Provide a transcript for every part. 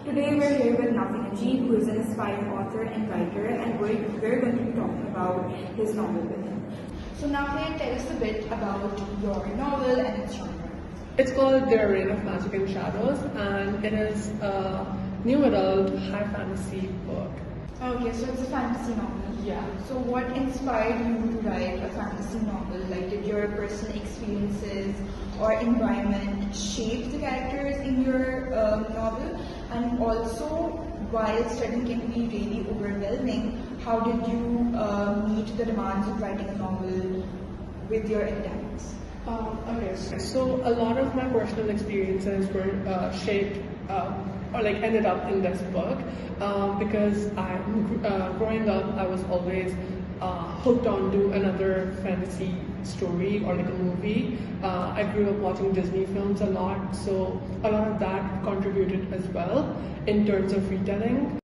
Today we're here with Nafin Ajib, who is an aspiring author and writer, and we're going to be talking about his novel with him. So Nafin, tell us a bit about your novel and its genre. It's called The Reign of Magic and Shadows, and it is a new adult high fantasy book. Okay, so it's a fantasy novel. Yeah. So what inspired you to write a fantasy novel? Like, did your personal experiences or environment shape the characters in your novel? And also, while studying can be really overwhelming, how did you meet the demands of writing a novel with your academics? Okay, so a lot of my personal experiences were shaped or like ended up in this book because growing up I was always hooked onto another fantasy story or like a movie. I grew up watching Disney films a lot, so a lot of that contributed as well in terms of retelling.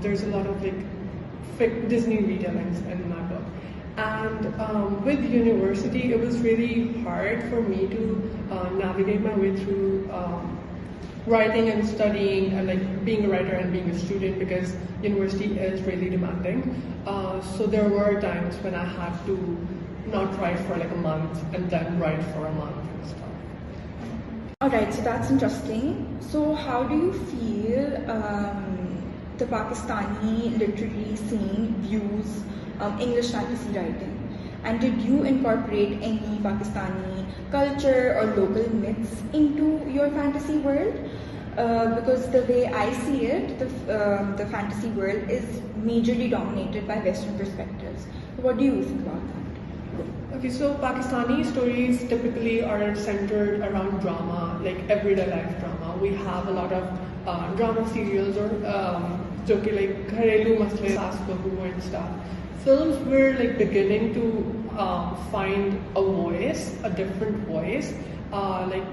There's a lot of like Disney retellings in my book. And with university, it was really hard for me to navigate my way through writing and studying and like being a writer and being a student because university is really demanding. So there were times when I had to not write for like a month and then write for a month and stuff. Alright, so that's interesting. So how do you feel the Pakistani literary scene views English fantasy writing? And did you incorporate any Pakistani culture or local myths into your fantasy world? Because the way I see it, the fantasy world is majorly dominated by Western perspectives. What do you think about that? Okay, so Pakistani stories typically are centered around drama, like everyday life drama. We have a lot of drama serials or like Gharelu Masle, Saas Bahu and stuff. Films were like beginning to find a voice, a different voice, like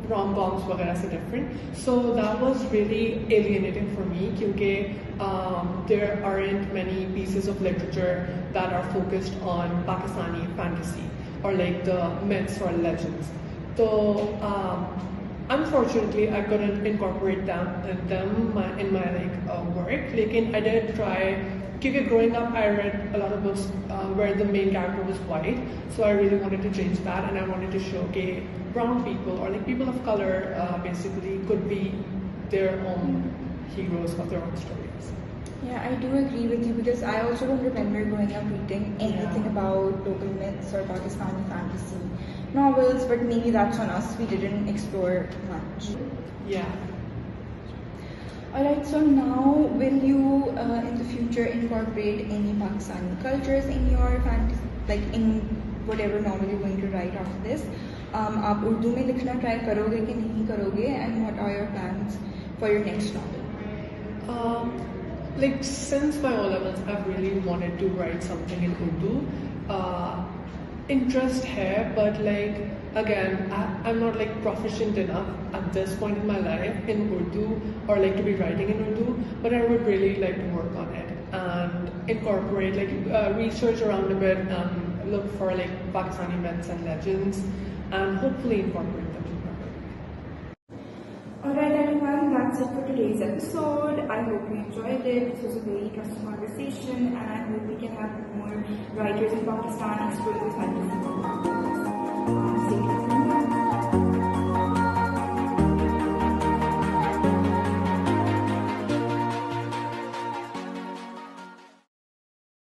rom-coms वगैरह से different. So that was really alienating for me because there aren't many pieces of literature that are focused on Pakistani fantasy or like the myths or legends. So unfortunately, I couldn't incorporate them in my work. Lekin I did try. Because growing up, I read a lot of books where the main character was white, so I really wanted to change that, and I wanted to show brown people or like people of color basically could be their own heroes of their own stories. Yeah, I do agree with you because I also don't remember growing up reading anything about local myths or Pakistani fantasy novels, but maybe that's on us. We didn't explore much. Yeah. Alright, so now will you in the future incorporate any Pakistani cultures in your fantasy, like in whatever novel you're going to write after this? आप उर्दू में लिखना try करोगे कि नहीं करोगे, and what are your plans for your next novel? Like since my O-levels, I've really wanted to write something in Urdu. Interest hai, but like again, I'm not like proficient enough at this point in my life in Urdu or like to be writing in Urdu, but I would really like to work on it and incorporate like research around a bit and look for like Pakistani myths and legends and hopefully incorporate them in my work. Alright everyone, that's it for today's episode. I hope you enjoyed it. This was a very interesting conversation, and I hope we can have more writers in Pakistan exploring this fantasy world.